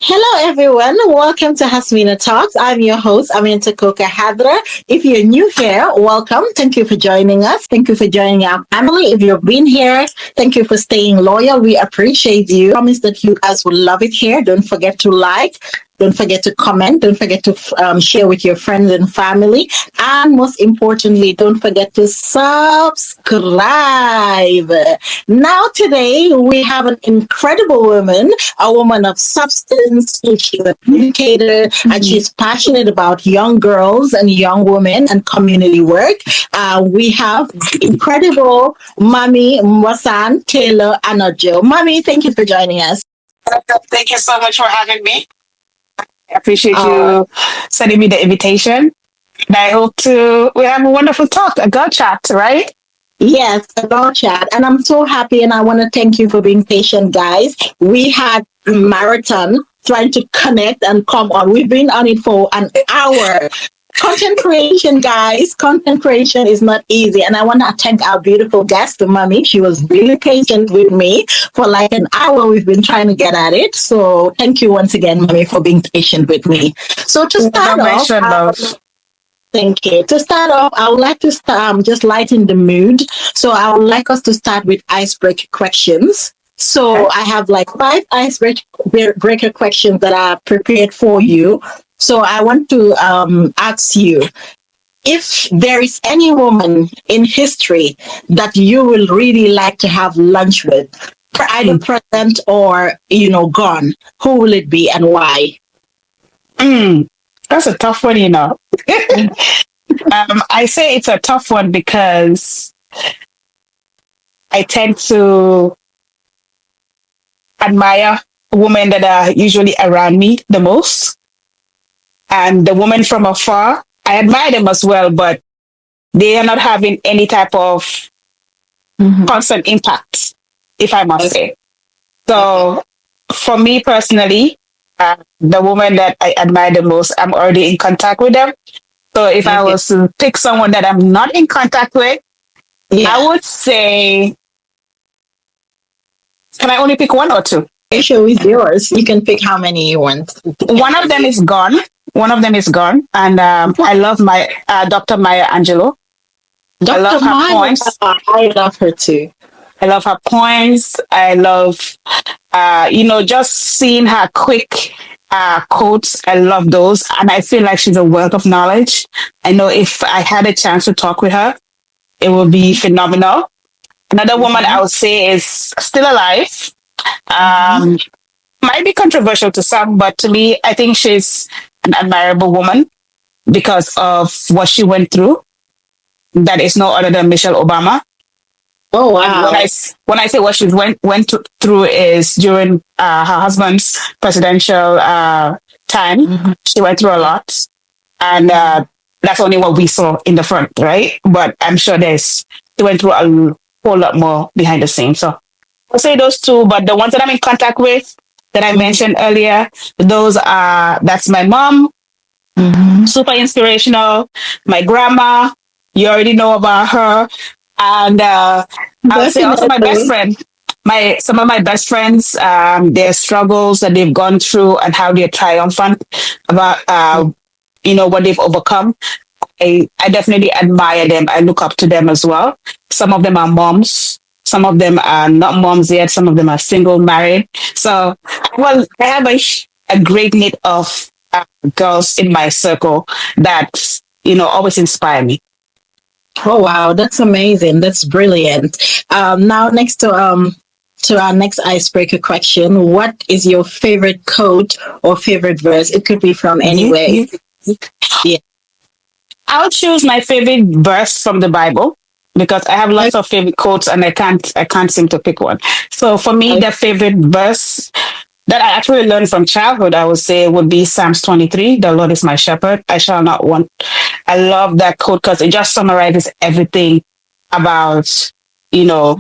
Hello, everyone. Welcome to Hasmina Talks. I'm your host, Aminata Koka Hadra. If you're new here, welcome. Thank you for joining us. Thank you for joining our family. If you've been here, thank you for staying loyal. We appreciate you. Promise that you guys will love it here. Don't forget to like. Don't forget to comment. Don't forget to share with your friends and family. And most importantly, don't forget to subscribe. Now, today, we have an incredible woman, a woman of substance. She's an educator and she's passionate about young girls and young women and community work. We have incredible Mami Mwasan Taylor Anodjo. Mami, thank you for joining us. Thank you so much for having me. I appreciate Uh, you sending me the invitation. And I hope to we have a wonderful talk, a girl chat, right? Yes, about chat. And I'm so happy and I want to thank you for being patient, guys. We had a marathon trying to connect and come on. We've been on it for an hour. Content creation, guys. Content creation is not easy. And I want to thank our beautiful guest, the Mummy. She was really patient with me for like an hour. We've been trying to get at it. So thank you once again, Mummy, for being patient with me. So to Never start off, mention love. thank you. To start off, I would like to just lighten the mood. So I would like us to start with icebreaker questions. So Okay. I have like five icebreaker questions that are prepared for you. So I want to ask you if there is any woman in history that you will really like to have lunch with, either Mm. present or gone. Who will it be and why? Mm. That's a tough one, I say it's a tough one because I tend to admire women that are usually around me the most. And the women from afar, I admire them as well, but they are not having any type of Mhm. constant impact, if I must Okay. say. So for me personally, the woman that I admire the most, I'm already in contact with them. So if I Okay. was to pick someone that I'm not in contact with, I Yeah. would say, can I only pick one or two? The show is yours. You can pick how many you want. It One depends of on them you. is gone. One of them is gone. And I love my Dr. Maya Angelou. I Dr. love her Maya, poems. I love her too. I love her poems. I love, just seeing her quick quotes. I love those. And I feel like she's a wealth of knowledge. I know if I had a chance to talk with her, it would be phenomenal. Another woman Mm-hmm. I would say is still alive. Mm-hmm. Um, might be controversial to some, but to me, I think she's an admirable woman because of what she went through. That is no other than Michelle Obama. Oh, And wow. when I say what she through is during her husband's presidential time, Mm-hmm. she went through a Yeah. lot, and that's only what we saw in the front, right? But I'm sure she went through a whole lot more behind the scenes. So I'll say those two, but the ones that I'm in contact with that I Mm-hmm. mentioned earlier, those are that's my mom, Mm-hmm. super inspirational. My grandma, you already know about her, and I would say also my best Definitely. friend. My some of my best friends, their struggles that they've gone through and how they're triumphant about what they've overcome. I definitely admire them. I look up to them as well. Some of them are moms. Some of them are not moms yet. Some of them are single, married. So, well, I have a great knit of girls in my circle that, always inspire me. Oh, wow. That's amazing. That's brilliant. Now, next to our next icebreaker question, what is your favorite quote or favorite verse? It could be from You, anywhere. you, Yeah. I'll choose my favorite verse from the Bible because I have lots of favorite quotes and I can't seem to pick one. So for me, Okay. the favorite verse that I actually learned from childhood, I would say would be Psalms 23. The Lord is my shepherd. I shall not want. I love that quote because it just summarizes everything about, you know,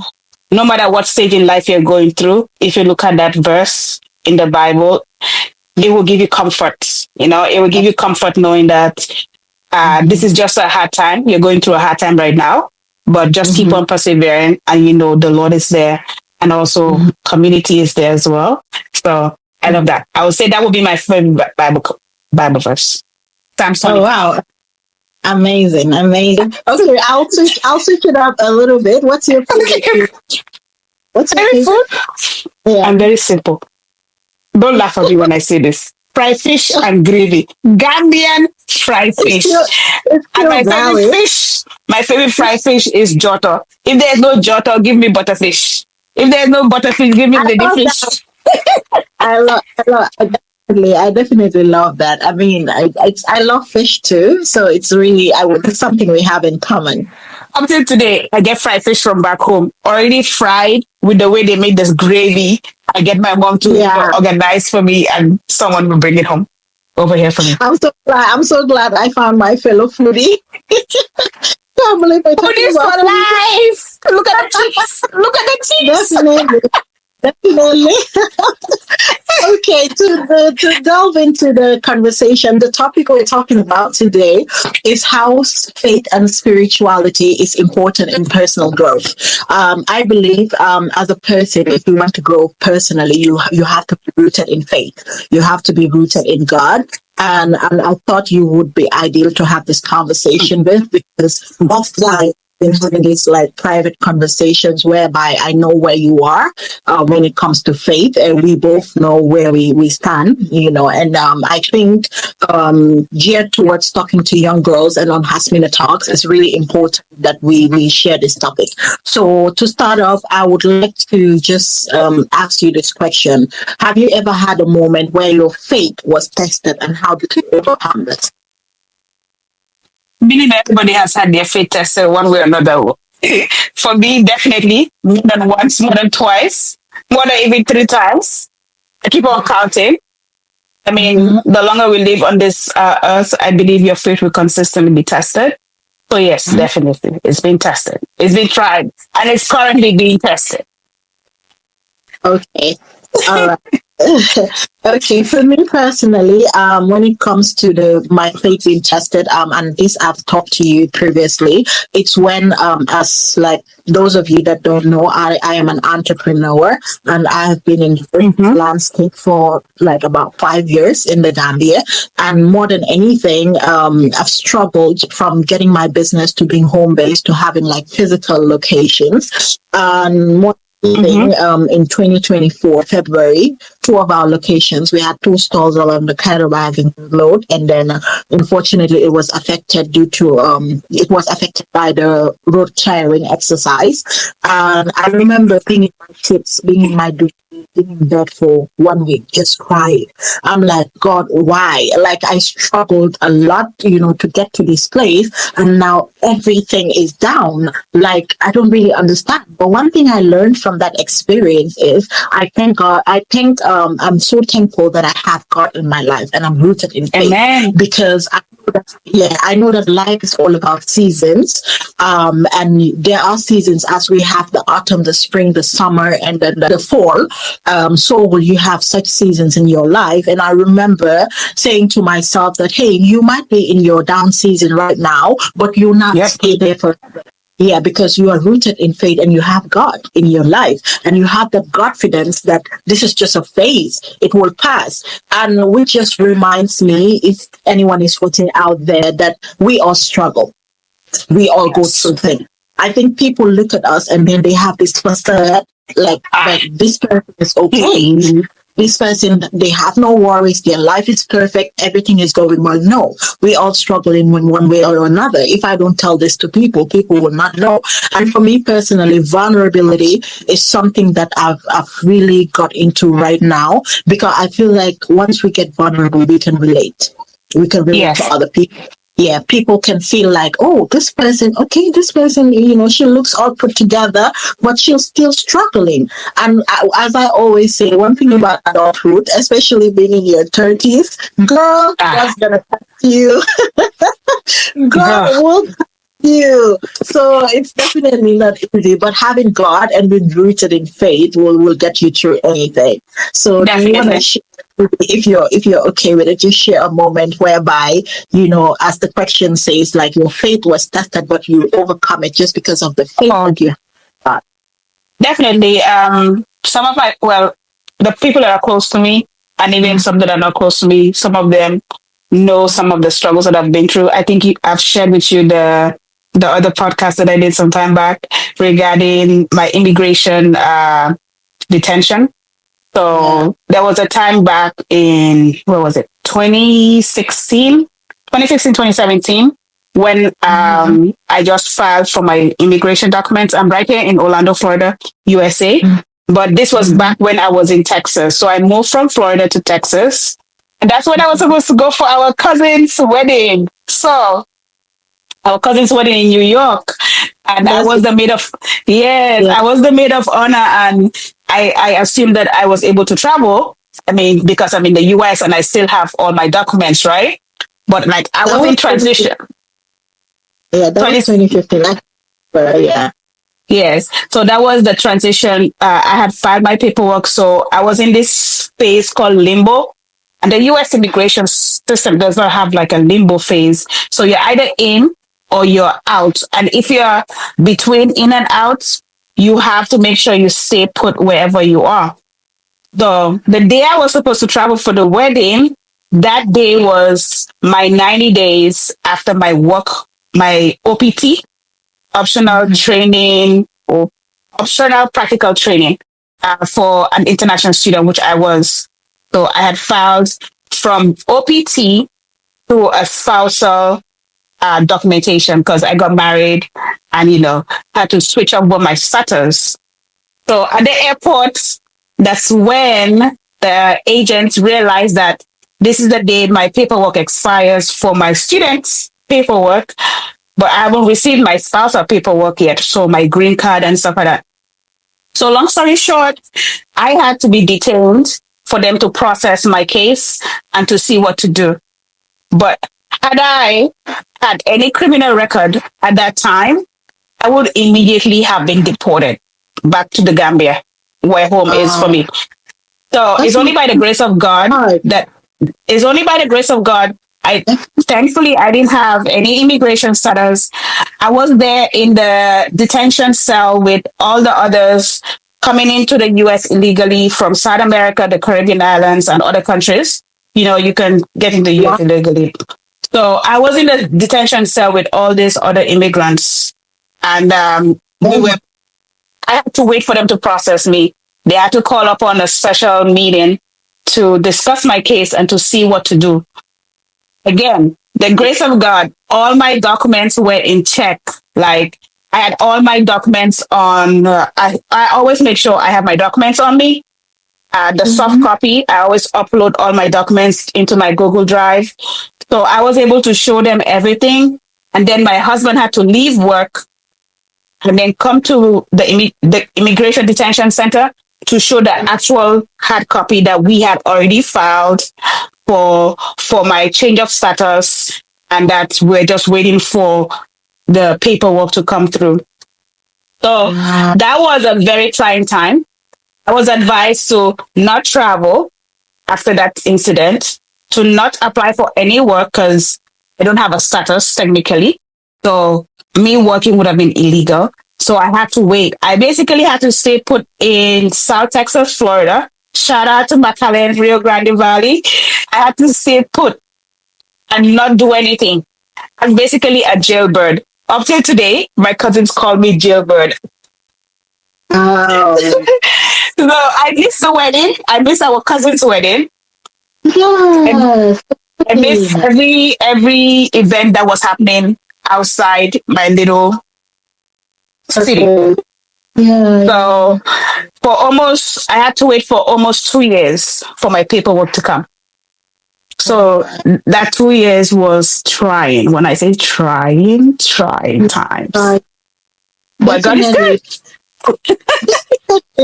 no matter what stage in life you're going through, if you look at that verse in the Bible, it will give you comfort. It will give you comfort knowing that this Mhm. is just a hard time. You're going through a hard time right now, but just keep Mhm. on persevering and the Lord is there and also Mhm. community is there as well. So I love that. I would say that would be my favorite Bible verse. Psalms Oh 23. wow. Amazing, amazing. Okay, I'll switch it up a little bit. What's your favorite food? What's your Favorite favorite? food? Yeah. I'm very simple. Don't laugh at me when I say this. Fried fish and gravy. Gambian fried It's still fish. it's And still valid. my favorite fried fish is jotto. If there's no jotto, give me butterfish. If there's no butterfish, give me I lady love that. fish. I definitely love that. I mean, I love fish too, so it's really it's something we have in common. Up till today, I get fried fish from back home, already fried with the way they make this gravy. I get my mom to Yeah, organize for me, and someone will bring it home over here for me. I'm so glad I found my fellow foodie. Can't believe we're talking Foodies for about food. life. Look at the cheeks. Look at the cheeks. Definitely, definitely. Okay, to delve into the conversation, the topic we're talking about today is how faith and spirituality is important in personal growth. I believe, as a person, if you want to grow personally, you have to be rooted in faith. You have to be rooted in God. And I thought you would be ideal to have this conversation with, because offline been having these like private conversations whereby I know where you are when it comes to faith, and we both know where we stand, And I think geared towards talking to young girls and on Has Minute Talks, it's really important that we share this topic. So to start off, I would like to just ask you this question: have you ever had a moment where your faith was tested, and how did you overcome it? Believe everybody has had their faith tested one way or another. For me, definitely more than once, more than twice, more than even three times. I keep on counting. I mean, Mhm. the longer we live on this earth, I believe your faith will consistently be tested. So yes, definitely, it's been tested. It's been tried, and it's currently being tested. Okay. All right. Okay, for me personally, when it comes to the my faith being tested, and this I've talked to you previously, it's when as like those of you that don't know, I am an entrepreneur, and I have been in the Mm-hmm. landscape for like about 5 years in the Gambia, and more than anything, I've struggled from getting my business to being home based to having like physical locations, and more Mm-hmm. in 2024 February, two of our locations, we had two stalls along the caravan road, and then unfortunately it was affected by the road clearing exercise. And I remember being in my shifts, being in my duty, being in bed for 1 week, just crying. I'm like, God, why? Like, I struggled a lot, to get to this place, and now everything is down. Like, I don't really understand. But one thing I learned from that experience is I thank God. I'm so thankful that I have God in my life, and I'm rooted in faith, Amen. because I know that life is all about seasons. And there are seasons, as we have the autumn, the spring, the summer, and then the fall. So will you have such seasons in your life? And I remember saying to myself that, hey, you might be in your down season right now, but you'll not Yep. stay there for. Yeah, because you are rooted in faith and you have God in your life, and you have that confidence that this is just a phase, it will pass. And which just reminds me, if anyone is watching out there, that we all struggle, we all go Yes. through things. I think people look at us and then they have this facade, Ah. like this person is okay. Mm-hmm. This person, they have no worries, their life is perfect, everything is going well. No, we all struggle in one way or another. If I don't tell this to people, people will not know. And for me personally, vulnerability is something that I've really got into right now, because I feel like once we get vulnerable, we can relate. We can relate to Yes. other people. Yeah, people can feel like, oh, this person, she looks all put together, but she's still struggling. And as I always say, one thing about adulthood, especially being in your 30s, girl, Ah. God's gonna test you. God Girl. will test you. So it's definitely not easy, but having God and being rooted in faith will get you through anything. So do you want to Definitely. share, if you're okay with it, just share a moment whereby, as the question says, like your faith was tested, but you overcome it just because of the faith Oh, that you have. definitely. Some of my, well, the people that are close to me, and even some that are not close to me, some of them know some of the struggles that I've been through. I think I've shared with you the other podcast that I did some time back regarding my immigration detention. Yeah. So there was a time back in, what was it, 2016, 2016, 2017, when Mhm. I just filed for my immigration documents. I'm right here in Orlando, Florida, USA. But this was Mhm. back when I was in Texas. So I moved from Florida to Texas. And that's when I was supposed to go for our cousin's wedding. So our cousin's wedding in New York, and I That's was the maid of, yes, yeah. I was the maid of honor, and I assumed that I was able to travel. I mean, because I'm in the US and I still have all my documents, right? But like I That was was in transition. yeah. That was 20, 2015. Like, yeah. yes. So that was the transition. I had filed my paperwork, so I was in this phase called limbo. And the US immigration system does not have like a limbo phase. So you're either in or you're out. And if you're between in and out, you have to make sure you stay put wherever you are. The day I was supposed to travel for the wedding, that day was my 90 days after my work, my OPT, optional Mhm. training or optional practical training for an international student, which I was. So I had filed from OPT to a spousal documentation because I got married and, had to switch over my status. So at the airport, that's when the agents realized that this is the day my paperwork expires for my students' paperwork, but I haven't received my spousal paperwork yet. So my green card and stuff like that. So long story short, I had to be detained for them to process my case and to see what to do. But had I had any criminal record at that time, I would immediately have been deported back to the Gambia, where home is for Uh, me. So it's that's only by the grace of God hard. that it's only by the grace of God. I thankfully I didn't have any immigration status. I was there in the detention cell with all the others coming into the US illegally from South America, the Caribbean islands, and other countries. You can get into the Wow. US illegally. So I was in the detention cell with all these other immigrants, and we Oh were. my. I had to wait for them to process me. They had to call upon a special meeting to discuss my case and to see what to do. Again, the grace of God, all my documents were in check. Like I had all my documents on. I always make sure I have my documents on me. The soft Mhm. copy, I always upload all my documents into my Google Drive. So I was able to show them everything. And then my husband had to leave work and then come to the immigration detention center to show the actual hard copy that we had already filed for my change of status, and that we're just waiting for the paperwork to come through. So Wow. that was a very trying time. I was advised to not travel after that incident, to not apply for any work because I don't have a status technically. So me working would have been illegal. So I had to wait. I basically had to stay put in South Texas, Florida. Shout out to McAllen, Rio Grande Valley. I had to stay put and not do anything. I'm basically a jailbird. Up till today, my cousins call me jailbird. Wow. So I missed the wedding. I missed our cousin's wedding. I, Yes. I missed every event that was happening outside my little city. Okay. Yeah, yeah. So I had to wait for almost 2 years for my paperwork to come. So Oh, that 2 years was trying. When I say trying, trying times. uh, But God is good. definitely.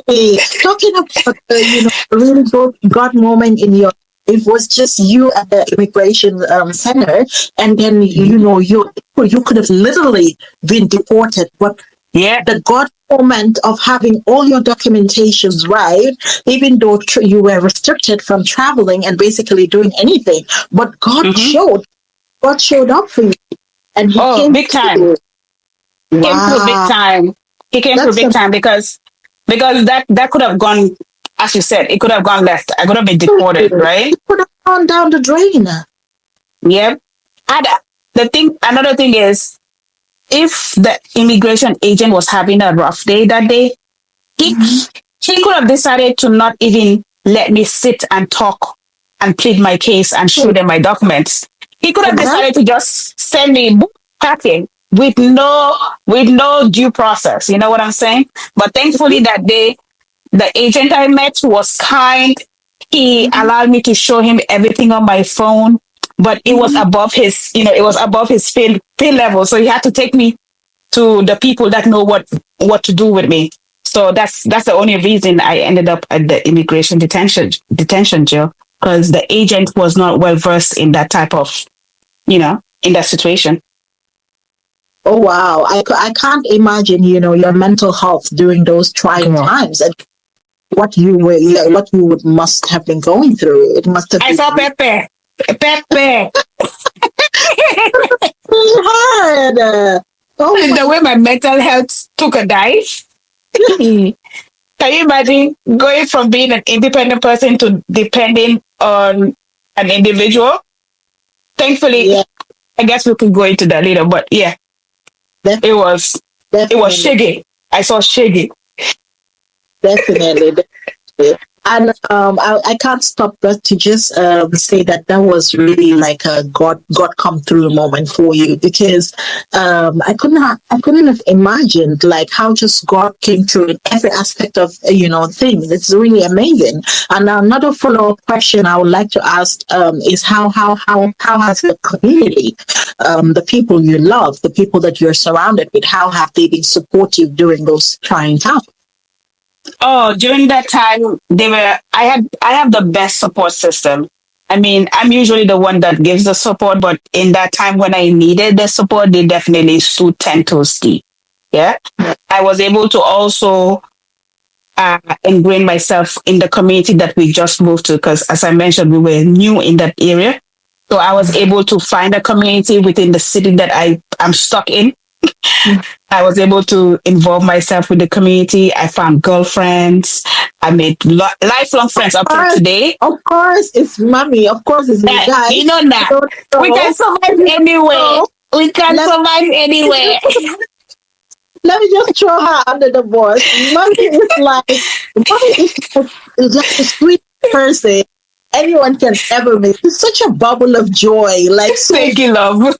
Definitely. Talking about a really good God moment in your it was just you at the immigration center, and then you could have literally been deported, but Yeah. the God moment of having all your documentations right, even though you were restricted from traveling and basically doing anything, but Hmm. God showed up for you, and He Oh, came big time. through. Came through big Wow, time. He came through that's big time because that could have gone. as you said, it could have gone left. I could have been deported, It right? could have gone down the drain. Yep. And another thing is, if the immigration agent was having a rough day that day, he Mhm. he could have decided to not even let me sit and talk and plead my case and show them my documents. He could have Exactly. decided to just send me packing with no due process. You know what I'm saying? But thankfully that day, the agent I met was kind. He Mhm. allowed me to show him everything on my phone, but it was Mhm. above his, it was above his pay level. So he had to take me to the people that know what to do with me. So that's the only reason I ended up at the immigration detention jail, because the agent was not well versed in that type of, in that situation. Oh wow, I can't imagine, your mental health during those trying Girl. times and what you would must have been going through. It must have I been saw Pepe. Pepe. really hard. Oh my The way my mental health took a dive. Can you imagine going from being an independent person to depending on an individual? Thankfully, yeah, I guess we could go into that later. But yeah, def- it was it was definitely, shaggy. I saw shaggy. definitely. And I can't stop but to just say that that was really like a God come through moment for you, because I couldn't have imagined like how just God came through in every aspect of things. It's really amazing. And another follow up question I would like to ask is how has the community, the people you love, the people that you're surrounded with, how have they been supportive during those trying times? Oh, during that time, I have the best support system. I mean, I'm usually the one that gives the support, but in that time when I needed the support, they definitely stood 10 toes deep. Yeah. I was able to also ingrain myself in the community that we just moved to, because as I mentioned, we were new in that area. So I was able to find a community within the city that I'm stuck in. I was able to involve myself with the community. I found girlfriends. I made lifelong friends up till Course, today. of course, it's mommy. Of course, it's you You guys. know You that don't we can know. survive You anywhere. don't know. We can Let survive anywhere. let me just throw her under the bus. Mommy is like the sweet person anyone can ever meet. She's such a bubble of joy. Like so. Thank you, love.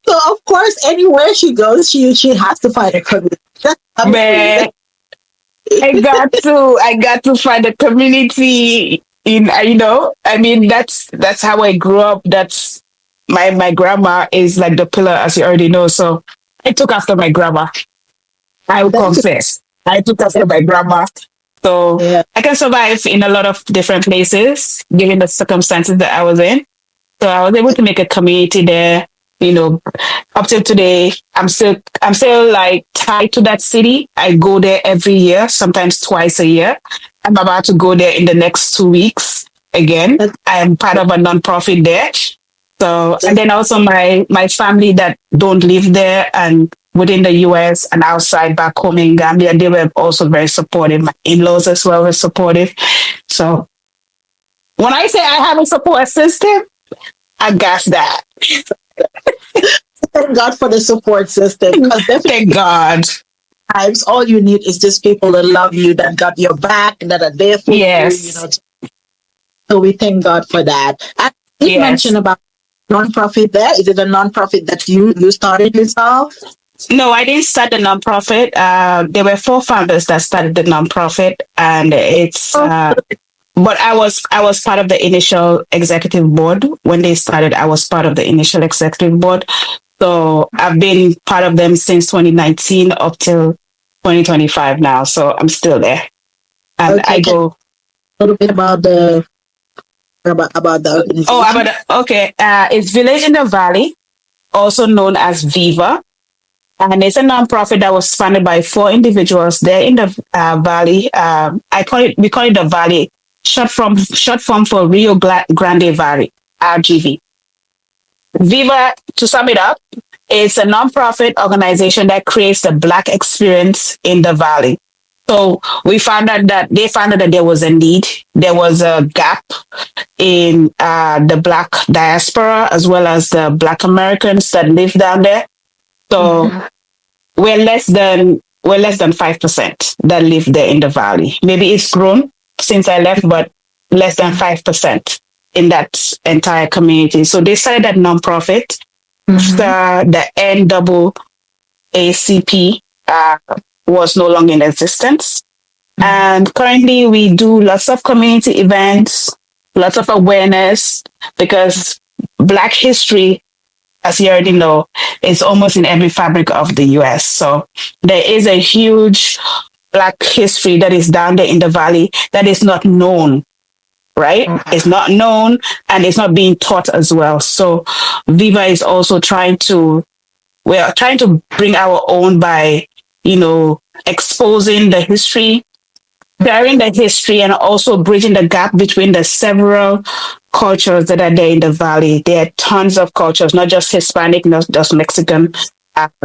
So of course, anywhere she goes, she has to find a community. That's mommy for you. Man, I got to find a community in, I mean, that's how I grew up. That's my grandma is like the pillar, as you already know. So I took after my grandma. I will That's confess. I took after my grandma. So yeah. I can survive in a lot of different places, given the circumstances that I was in. So I was able to make a community there. You know, up till today, I'm still like tied to that city. I go there every year, sometimes twice a year. I'm about to go there in the next 2 weeks again. That's, I'm part of a nonprofit there. So, and that's then also my family that don't live there and within the US and outside back home in Gambia, they were also very supportive. My in-laws as well were supportive. So when I say I have a support system, I got that. thank God for the support system, because definitely Thank God. times all you need is just people that love you, that got your back, that are there for you. Yes. So we thank God for that. And you did mention Yes. about nonprofit there. Is it a nonprofit that you started yourself? No, I didn't start the nonprofit. There were four founders that started the nonprofit, and it's Oh, but I was part of the initial executive board when they started. I was part of the initial executive board, so I've been part of them since 2019 up till 2025 now. So I'm still there, and okay. I Can you go. a little bit about the Oh, organization? okay. It's Village in the Valley, also known as Viva. And it's a nonprofit that was founded by four individuals there in the valley. We call it the Valley, short form for Grande Valley, RGV. Viva, to sum it up, is a nonprofit organization that creates the Black experience in the Valley. So we found out that they found out that there was a need, there was a gap in the Black diaspora as well as the Black Americans that live down there. So Mm-hmm. we're less than 5% that live there in the valley. Maybe it's grown since I left, but less than 5% in that entire community. So they started that nonprofit Mm-hmm. after the NAACP was no longer in existence. And currently, we do lots of community events, lots of awareness, because Black history, as you already know, is almost in every fabric of the US. So there is a huge Black history that is down there in the valley that is not known, right? It's not known and it's not being taught as well. So Viva is also we're trying to bring our own by, exposing the history, sharing the history, and also bridging the gap between the several cultures that are there in the valley. There are tons of cultures, not just Hispanic, not just Mexican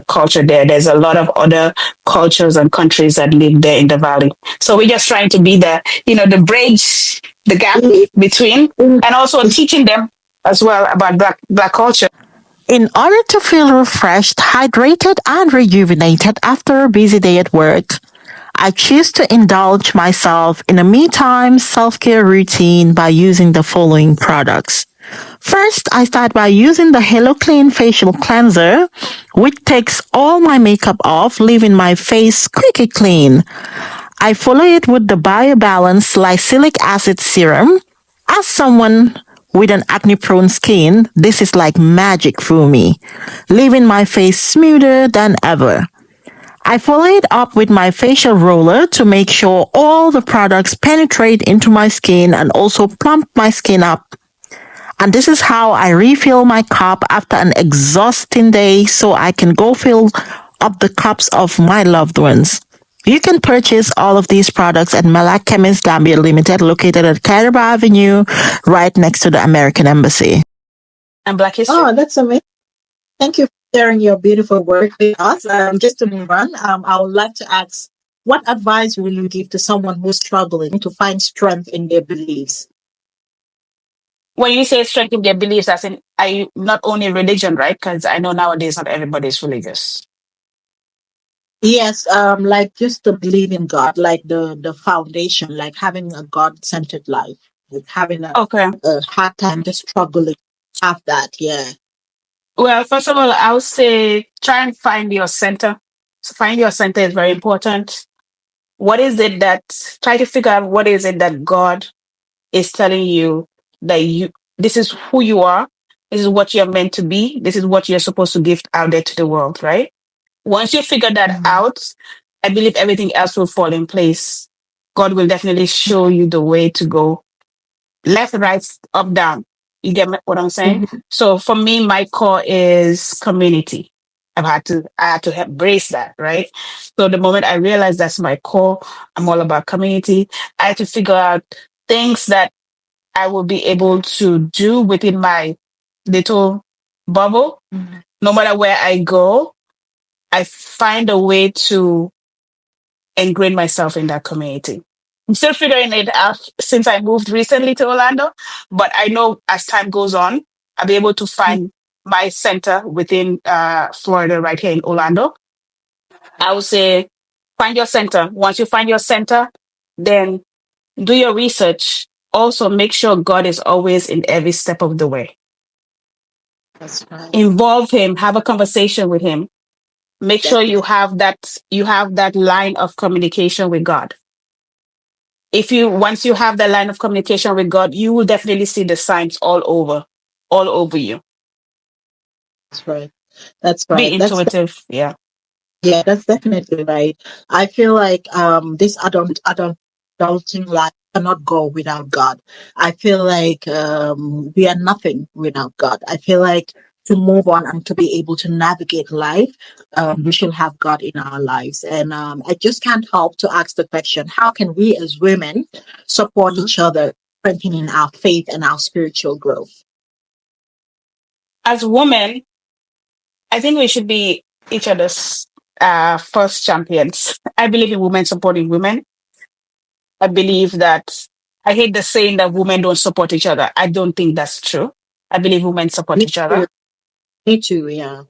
culture there. There's a lot of other cultures and countries that live there in the valley. So we're just trying to be the bridge, the gap between, and also teaching them as well about black culture. In order to feel refreshed, hydrated, and rejuvenated after a busy day at work, I choose to indulge myself in a me time self care routine by using the following products. First, I start by using the Hello Clean facial cleanser, which takes all my makeup off, leaving my face squeaky clean. I follow it with the BioBalance Salicylic Acid Serum. As someone with an acne prone skin, this is like magic for me, leaving my face smoother than ever. I follow it up with my facial roller to make sure all the products penetrate into my skin and also plump my skin up. And this is how I refill my cup after an exhausting day so I can go fill up the cups of my loved ones. You can purchase all of these products at Malak Chemist Gambia Limited, located at Caribou Avenue, right next to the American Embassy. And Black history. Oh, that's amazing. Thank you for sharing your beautiful work with us. Just to move on, I would like to ask, what advice will you give to someone who's struggling to find strength in their beliefs? When you say strengthen their beliefs, as in, I not only religion, right? Because I know nowadays not everybody is religious. Yes, like just to believe in God, like the foundation, like having a God-centered life, like having Okay. a hard time just struggling have that. Yeah. Well, first of all, I would say try and find your center. So find your center is very important. What is it that try to figure out what is it that God is telling you that this is who you are, this is what you're meant to be, this is what you're supposed to give out there to the world, right? Once you figure that Mhm. out, I believe everything else will fall in place. God will definitely show you the way to go, left, right, up, down. You get what I'm saying? Mhm. So for me, my core is community. I had to embrace that, right? So the moment I realized that's my core, I'm all about community. I had to figure out things that I will be able to do within my little bubble. Mhm. No matter where I go, I find a way to ingrain myself in that community. I'm still figuring it out since I moved recently to Orlando, but I know as time goes on, I'll be able to find my center within Florida, right here in Orlando. I would say find your center. Once you find your center, then do your research. Also, make sure God is always in every step of the way. That's right. Involve Him, have a conversation with Him. Make sure Definitely. you have that line of communication with God. If you once you have that line of communication with God, you will definitely see the signs all over you. That's right. That's Be right. intuitive. Yeah. Yeah, that's definitely right. I feel like this adulting life cannot go without God. I feel like we are nothing without God. I feel like to move on and to be able to navigate life, we should have God in our lives. And I just can't help to ask the question: how can we as women support each other, strengthening our faith and our spiritual growth? As women, I think we should be each other's. first champions. I believe in women supporting women. I believe that I hate the saying that women don't support each other. I don't think that's true. I believe women support Me each too. other. Me too. Yeah.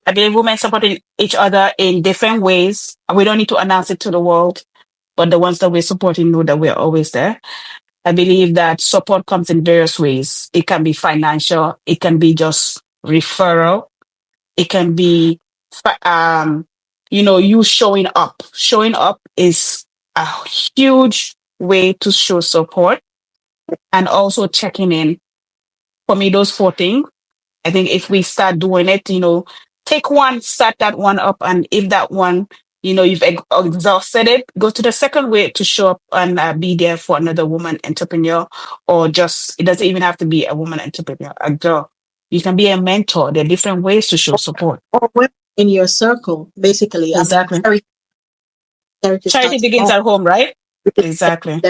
I believe women supporting each other in different ways. We don't need to announce it to the world, but the ones that we're supporting know that we're always there. I believe that support comes in various ways. It can be financial, it can be just referral, it can be, you showing up. Showing up is a huge way to show support, and also checking in. For me, those four things, I think if we start doing it, take one, start that one up. And if that one, you've exhausted it, go to the second way to show up and be there for another woman entrepreneur, or just, it doesn't even have to be a woman entrepreneur, a girl. You can be a mentor. There are different ways to show support. Or women in your circle, basically. I mean, Exactly. charity Charity starts at begins home. at home, right? Exactly.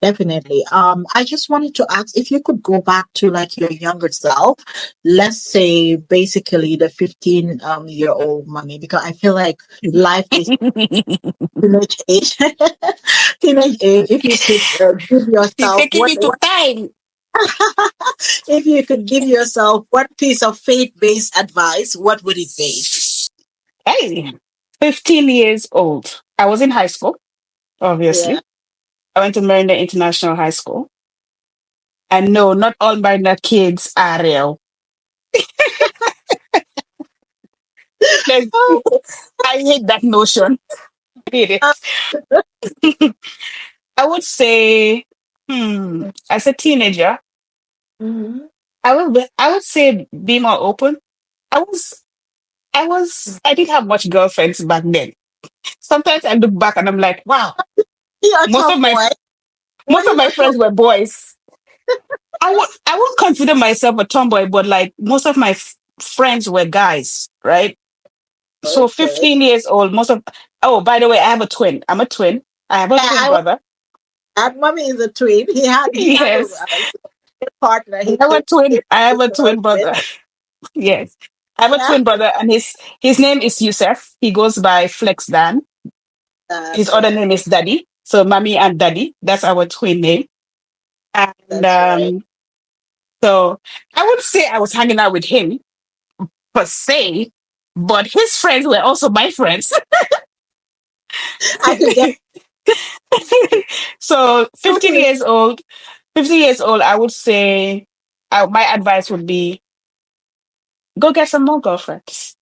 Definitely. I just wanted to ask if you could go back to like your younger self, let's say basically the 15 year old mommy, because I feel like life is teenage age. Teenage age. If you could give You're yourself taking me to time. if you could give yourself one piece of faith based advice, what would it be? Hey, 15 years old. I was in high school, Yeah. obviously. I went to Maryland International High School. And no, not all Maryland kids are real. Like, I hate that notion. I hate Uh, it. I would say, as a teenager, mhm. I would say be more open. I was, I didn't have much girlfriends back then. Sometimes I look back and I'm like, wow, You're a most of my tomboy. What most of is my a friends tomboy? were boys. I won't consider myself a tomboy, but like most of my friends were guys, right? So Okay. 15 years old, oh, by the way, I have a twin. I'm a twin. I have a Yeah, twin I was brother. that mommy is a twin. He had Yes. a partner. I He have a came twin. to I have a her twin with. brother. Yes. I have a Yeah. twin brother, and his name is Yusef. He goes by Flex Dan. His That's other right. name is Daddy. So mommy and daddy. That's our twin name. And That's right. so I would say I was hanging out with him per se, but his friends were also my friends. I could get So totally 15 years old, I would say my advice would be go get some more girlfriends.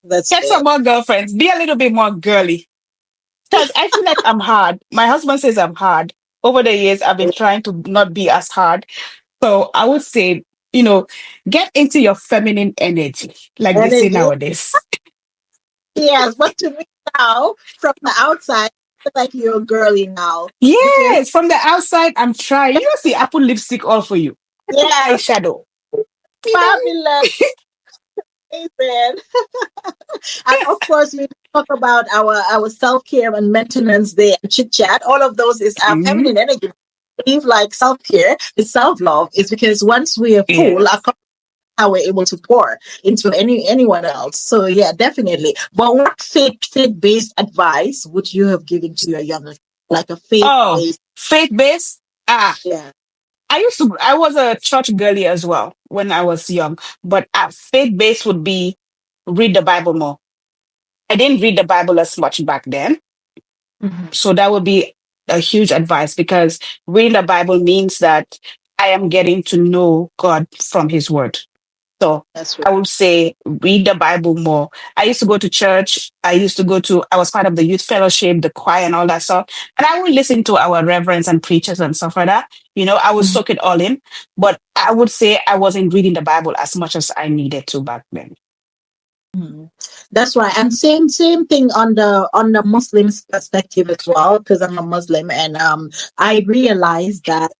that's Get fair. some more girlfriends. Be a little bit more girly. Because I feel like I'm hard. My husband says I'm hard. Over the years, I've been trying to not be as hard. So I would say, you know, get into your feminine energy, like they say Energy. nowadays. Yes, but to me now, from the outside, I feel like you're girly now. Because Yes, from the outside, I'm trying. You know, see, I put lipstick all for you. I put yes, eyeshadow. You know, fabulous. Amen. And of course, we talk about our self care and maintenance day and chit chat. All of those is our mhm. feminine energy. I believe like self care is self love. Is because once we are full, our Yes. cup, how we're able to pour into anyone else. So yeah, definitely. But what faith based advice would you have given to your younger, like a faith Oh, based? faith based. Yeah. I was a church girly as well when I was young, but faith based would be read the Bible more. I didn't read the Bible as much back then. Mhm. So that would be a huge advice, because reading the Bible means that I am getting to know God from His Word. So That's I right. would say read the Bible more. I used to go to church. I was part of the youth fellowship, the choir, and all that stuff. And I would listen to our reverends and preachers and stuff like that. I would Mhm. soak it all in. But I would say I wasn't reading the Bible as much as I needed to back then. Mhm. That's right. And same thing on the Muslims perspective as well, because I'm a Muslim and I realized that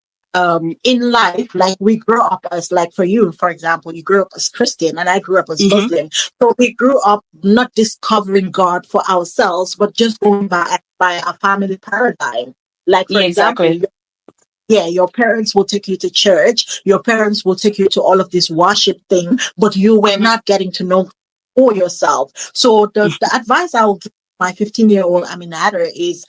in life, like we grow up as like for you, for example, you grew up as Christian and I grew up as Hmm. Muslim. So we grew up not discovering God for ourselves, but just going by a family paradigm. Like for Yeah, example, exactly. yeah, your parents will take you to church, your parents will take you to all of this worship thing, but you were not getting to know. for yourself. So the advice I will give my 15-year-old Aminata is,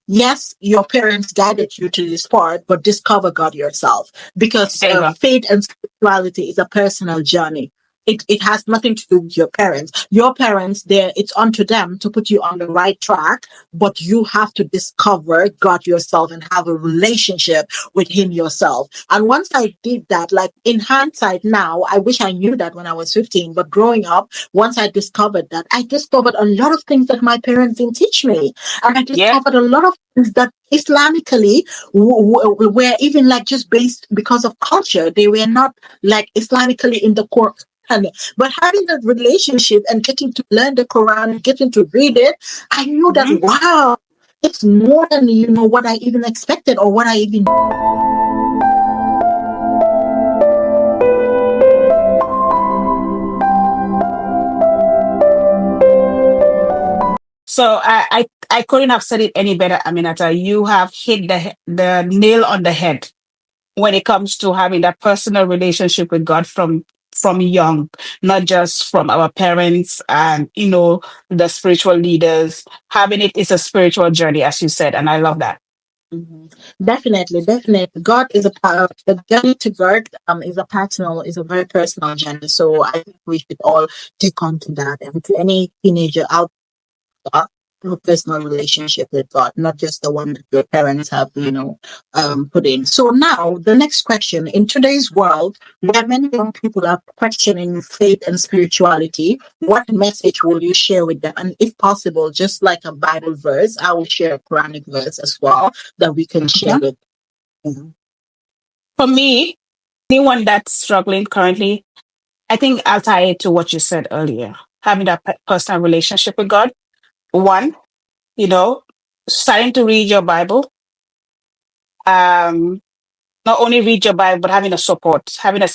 yes, your parents guided you to this part, but discover God yourself, because There you go. faith and spirituality is a personal journey. It has nothing to do with your parents. Your parents, there, it's onto them to put you on the right track, but you have to discover God yourself and have a relationship with Him yourself. And once I did that, like in hindsight now, I wish I knew that when I was 15, but growing up, once I discovered that, I discovered a lot of things that my parents didn't teach me. And I Yeah. discovered a lot of things that Islamically were even like just based because of culture. They were not like Islamically in the core. But having that relationship and getting to learn the Quran, getting to read it, I knew that, Hmm. wow, it's more than, what I even expected or what I even. So I couldn't have said it any better, Aminata. You have hit the nail on the head when it comes to having that personal relationship with God from young, not just from our parents and the spiritual leaders. Having it is a spiritual journey, as you said, and I love that. Mhm. Definitely, definitely. God is the journey to God is a very personal journey. So I think we should all take on to that, and to any teenager out there, have a personal relationship with God, not just the one that your parents have, put in. So now the next question: in today's world, where many young people are questioning faith and spirituality, what message will you share with them? And if possible, just like a Bible verse, I will share a Quranic verse as well that we can share Okay. with them. For me, anyone that's struggling currently, I think I'll tie it to what you said earlier. Having that personal relationship with God. One, you know, starting to read your Bible. Um, Not only read your Bible, but having a support, having a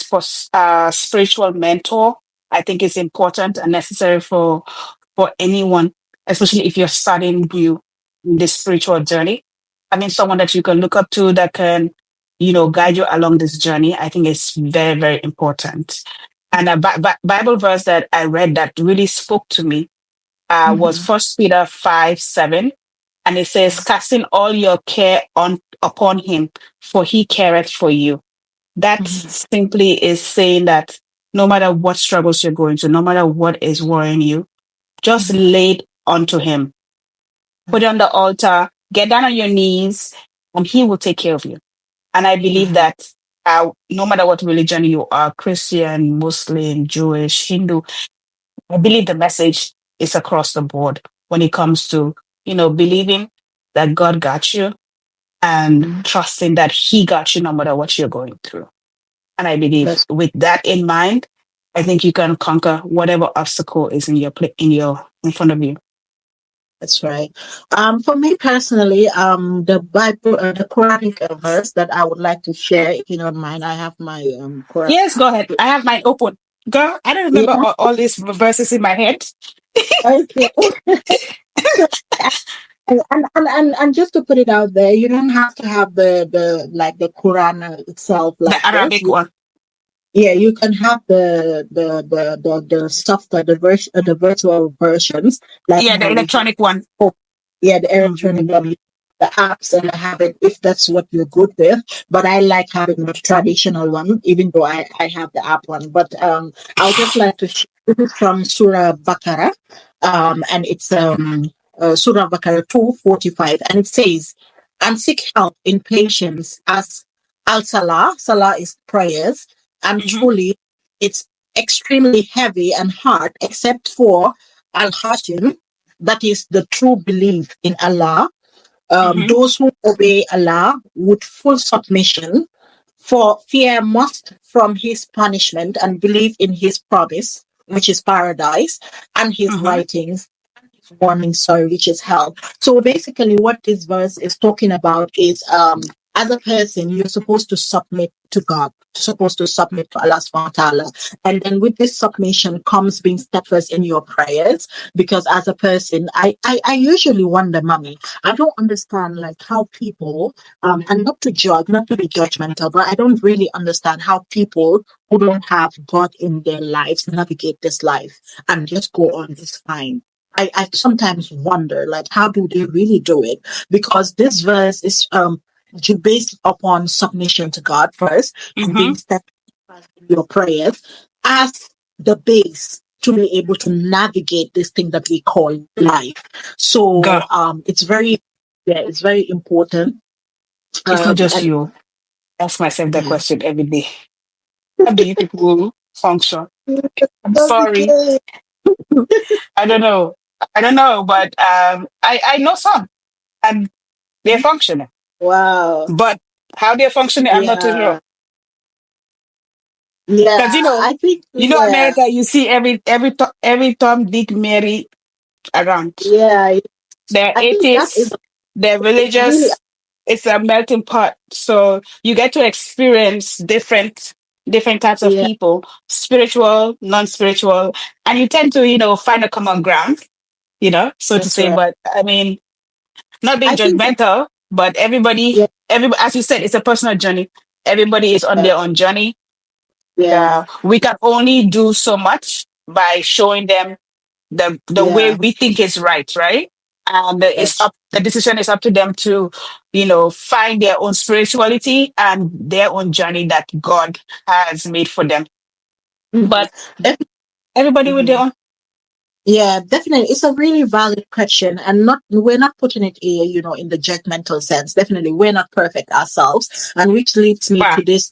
spiritual mentor, I think is important and necessary for anyone, especially if you're starting new in this spiritual journey. Having someone that you can look up to that can, guide you along this journey, I think is very, very important. And a Bible verse that I read that really spoke to me was Mhm. First Peter 5:7, and it says, "Casting all your care on upon Him, for He careth for you." That Mhm. simply is saying that no matter what struggles you're going through, no matter what is worrying you, just Mhm. lay it onto Him. Put it on the altar, get down on your knees, and He will take care of you. And I believe Mhm. that no matter what religion you are, Christian, Muslim, Jewish, Hindu, I believe the message is across the board when it comes to, believing that God got you and Mhm. trusting that He got you no matter what you're going through. And I believe That's with that in mind, I think you can conquer whatever obstacle is in front of you. that's right. For me personally, the Bible, the Quranic verse that I would like to share, if you don't mind, I have my Quran. Yes, go ahead. I have mine open. Girl, I don't remember Yeah. all these verses in my head. Okay. So, and just to put it out there, you don't have to have the like the Quran itself The like this. Arabic one. Yeah, you can have the stuff that the virtual versions like Yeah, the we have. electronic one. Oh, yeah, the Hmm. electronic the apps, and I have it if that's what you're good with. But I like having the traditional one, even though I have the app one. But I would just like to this is from Surah Bakara, and it's Surah Bakara 2:45, and it says, "And seek help in patience as al salah. Salah is prayers, and Hmm. truly, it's extremely heavy and hard, except for al hashim, that is the true belief in Allah, Hmm. those who obey Allah with full submission, for fear must from his punishment and believe in his promise, which is paradise, and his Hmm. writings, warning, sorry, which is hell." So basically, what this verse is talking about is as a person, you're supposed to submit to God, supposed to submit to Allah subhanahu wa ta'ala. And then with this submission comes being steadfast in your prayers. Because as a person, I usually wonder, mommy, I don't understand like how people, and not to judge, not to be judgmental, but I don't really understand how people who don't have God in their lives navigate this life and just go on is fine. I sometimes wonder, like, how do they really do it? Because this verse is based upon submission to God first and Mm-hmm. being steadfast in your prayers as the base to be able to navigate this thing that we call life. Girl, So it's very, yeah, it's very important. it's not just And you. Ask myself that yeah. question every day. How do you people function? I'm That's sorry. okay. I don't know. I don't know, but I know some and they're functioning. Wow. But how they're functioning, I'm not too Yeah. sure. Yeah. Because I think, yeah. America, you see every Tom, Dick, Mary around. Yeah. They're I think that is atheists, they're really, religious. It's a melting pot. So you get to experience different types of yeah, people, spiritual, non-spiritual, and you tend to, find a common ground, so to that's say. right. But I mean, not being I think that, judgmental, but yeah, everybody, as you said, it's a personal journey. Everybody is on their own journey. yeah, We can only do so much by showing them the way yeah, we think is right? And yes. the decision is up to them to, find their own spirituality and their own journey that God has made for them. Mhm. But everybody with their Mhm. own. Yeah, definitely. It's a really valid question, and not we're not putting it here, in the judgmental sense. Definitely, we're not perfect ourselves, and which leads me to Fact. this.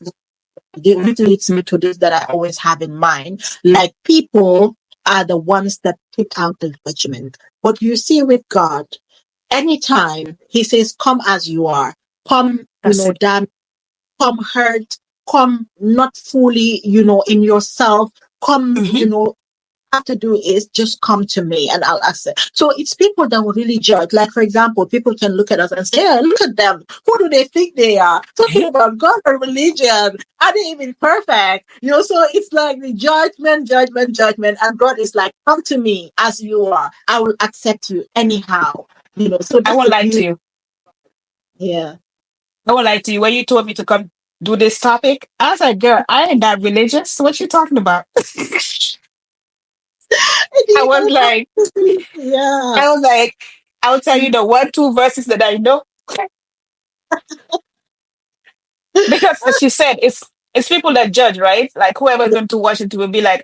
Which leads me to this that I always have in mind. Like people are the ones that pick out the judgment, but you see, with God, anytime He says, "Come as you are," come, That's it. damn, come hurt, come not fully, in yourself, come, Hmm. have to do is just come to me and I'll accept. So it's people that will really judge. Like, for example, people can look at us and say, yeah, look at them. Who do they think they are? Talking about God or religion. Are they even perfect? So it's like the judgment, judgment, judgment. And God is like, come to me as you are. I will accept you anyhow. So I that's won't the lie to beauty. you. Yeah. I won't lie to you. When you told me to come do this topic, I was like, girl, I ain't that religious. What you talking about? And I you was don't have like, to be. Yeah. I was like, I'll tell you the one, two verses that I know. Because as she said, it's people that judge, right? Like whoever's going to watch it will be like,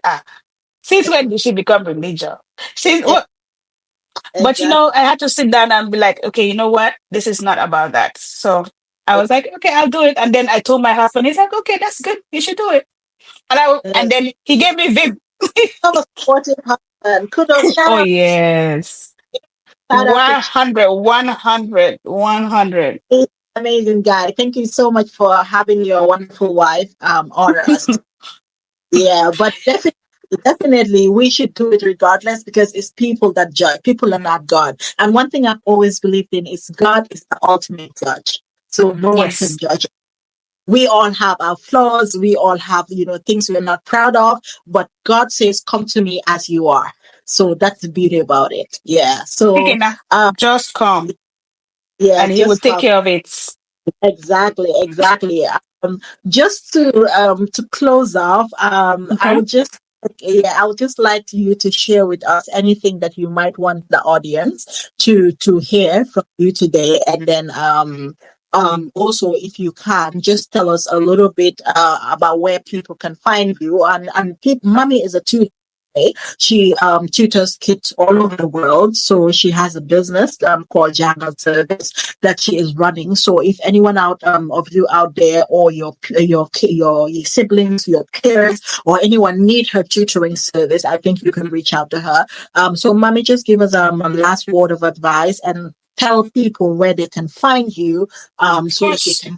since when did she become religious? Since E- what? But Exactly. I had to sit down and be like, okay, you know what? This is not about that. So I was like, okay, I'll do it. And then I told my husband, he's like, okay, that's good. You should do it. And then he gave me vim. Have a supportive husband. Kudos. Shout Oh out. yes. Shout out to 100, 100, 100. He's an amazing guy. Thank you so much for having your wonderful wife honor us. Yeah, but definitely we should do it regardless because it's people that judge. People are not God. And one thing I've always believed in is God is the ultimate judge. So no one can Yes. judge. We all have our flaws. We all have, things we're not proud of. But God says, come to me as you are. So that's the beauty about it. Yeah. Okay, So, now um, just come yeah, and he will just take come. care of it. Exactly, exactly. Just to close off, I Okay. would just yeah, I would just like you to share with us anything that you might want the audience to hear from you today, and then also if you can just tell us a little bit about where people can find you and people. Mommy is a tutor. She tutors kids all over the world. So she has a business called Jangle Service that she is running. So if anyone out of you out there or your siblings, your parents, or anyone need her tutoring service, I think you can reach out to her. So mommy, just give us a last word of advice and tell people where they can find you Of so that they course. can.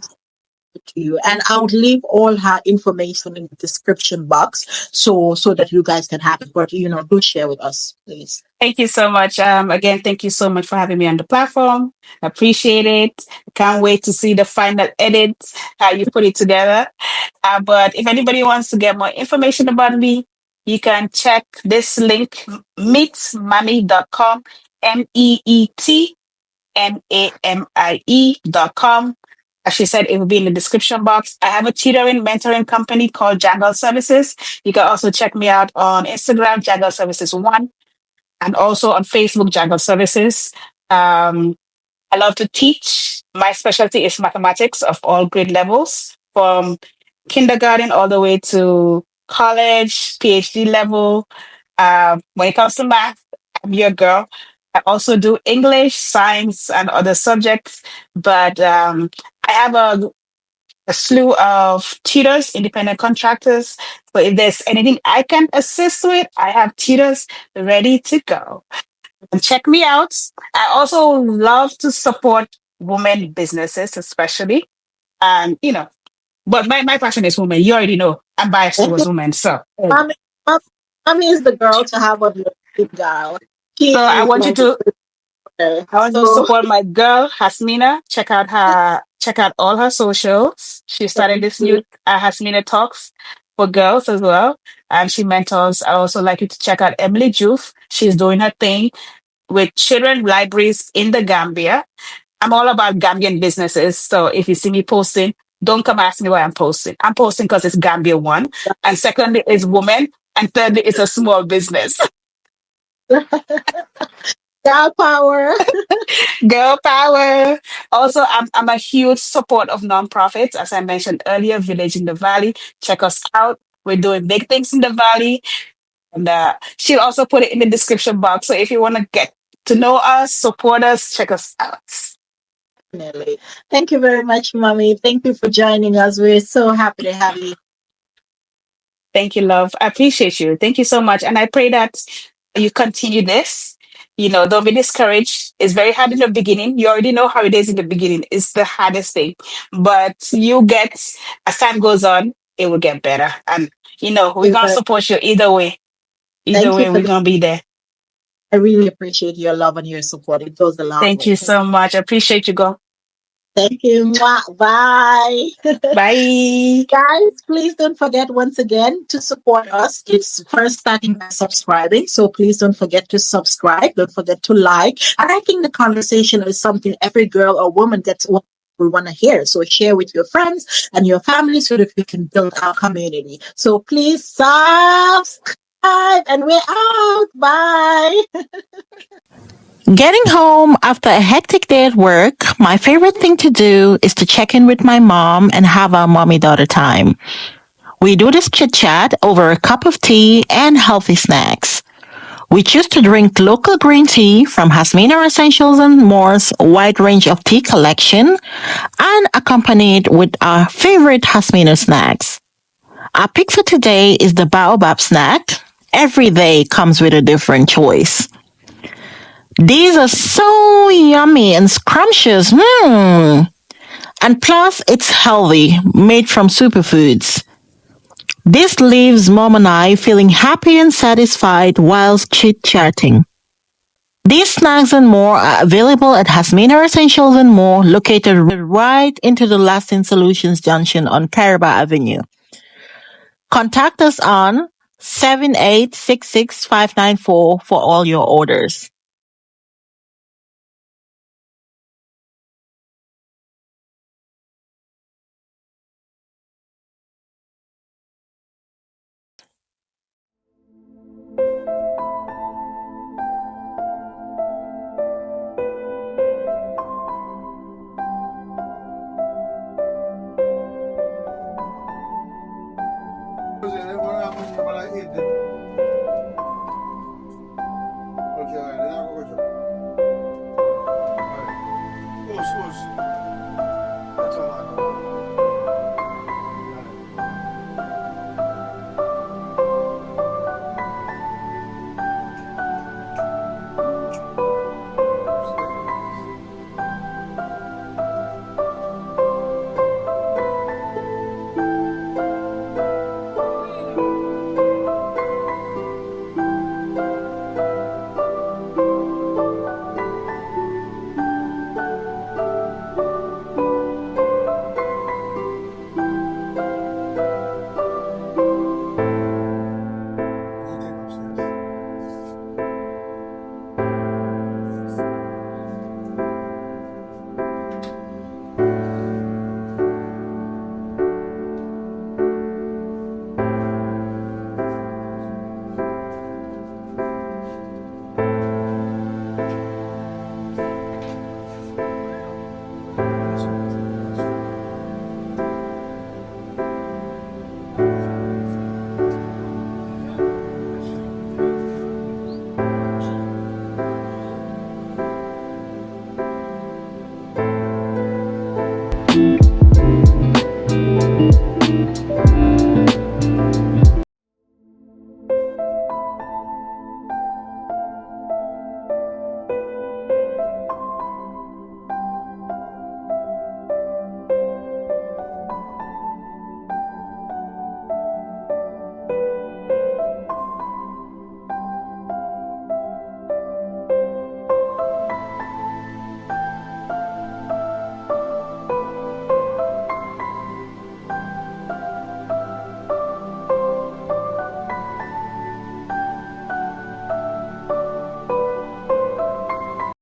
to you. And I would leave all her information in the description box so that you guys can have it. But do share with us, please. Thank you so much. Again, thank you so much for having me on the platform. Appreciate it. Can't wait to see the final edits, how you put it together. But if anybody wants to get more information about me, you can check this link, meetmamie.com, meetmamie.com. As she said, it will be in the description box. I have a tutoring mentoring company called Jangle Services. You can also check me out on Instagram, Jangle Services One, and also on Facebook, Jangle Services. Um, I love to teach. My specialty is mathematics of all grade levels, from kindergarten all the way to college, PhD level. When it comes to math, I'm your girl. I also do English, science, and other subjects, but I have a slew of tutors, independent contractors. So if there's anything I can assist with, I have tutors ready to go. And check me out. I also love to support women businesses, especially. And, but my passion is women. You already know I'm biased towards women. So, Mommy, mom- Mommy is the girl to have on your big girl. She so I is want you like to her. I want you to So support my girl Hasmina. Check out all her socials. She started thank this new you. Hasmina Talks for girls as well. And she mentors. I also like you to check out Emily Juf. She's doing her thing with children libraries in the Gambia. I'm all about Gambian businesses. So if you see me posting, don't come ask me why I'm posting. I'm posting because it's Gambia one. And secondly, it's women. And thirdly, it's a small business. Girl power. Girl power. Also, I'm a huge support of nonprofits. As I mentioned earlier, Village in the Valley. Check us out. We're doing big things in the Valley. And she'll also put it in the description box. So if you want to get to know us, support us, check us out. Definitely. Thank you very much, Mommy. Thank you for joining us. We're so happy to have you. Thank you, love. I appreciate you. Thank you so much. And I pray that you continue this. Don't be discouraged. It's very hard in the beginning. You already know how it is in the beginning. It's the hardest thing. But as time goes on, it will get better. And, we're Thank you going to very- support you either way. Either thank you way, for we're that. going to be there. I really appreciate your love and your support. It goes a long Thank you way. so much. I appreciate you, girl. Thank you. Mwah. Bye. Bye. Guys, please don't forget once again to support us. It's first starting by subscribing. So please don't forget to subscribe. Don't forget to like. And I think the conversation is something every girl or woman gets what we want to hear. So share with your friends and your family so that we can build our community. So please subscribe and we're out. Bye. Getting home after a hectic day at work, my favorite thing to do is to check in with my mom and have our mommy daughter time. We do this chit chat over a cup of tea and healthy snacks. We choose to drink local green tea from Hasmina Essentials and More's wide range of tea collection and accompany it with our favorite Hasmina snacks. Our pick for today is the Baobab snack. Every day comes with a different choice. These are so yummy and scrumptious. And plus, it's healthy, made from superfoods. This leaves Mom and I feeling happy and satisfied whilst chit-chatting. These snacks and more are available at Hasmina Essentials and More, located right into the Lasting Solutions Junction on Caraba Avenue. Contact us on 7866594 for all your orders.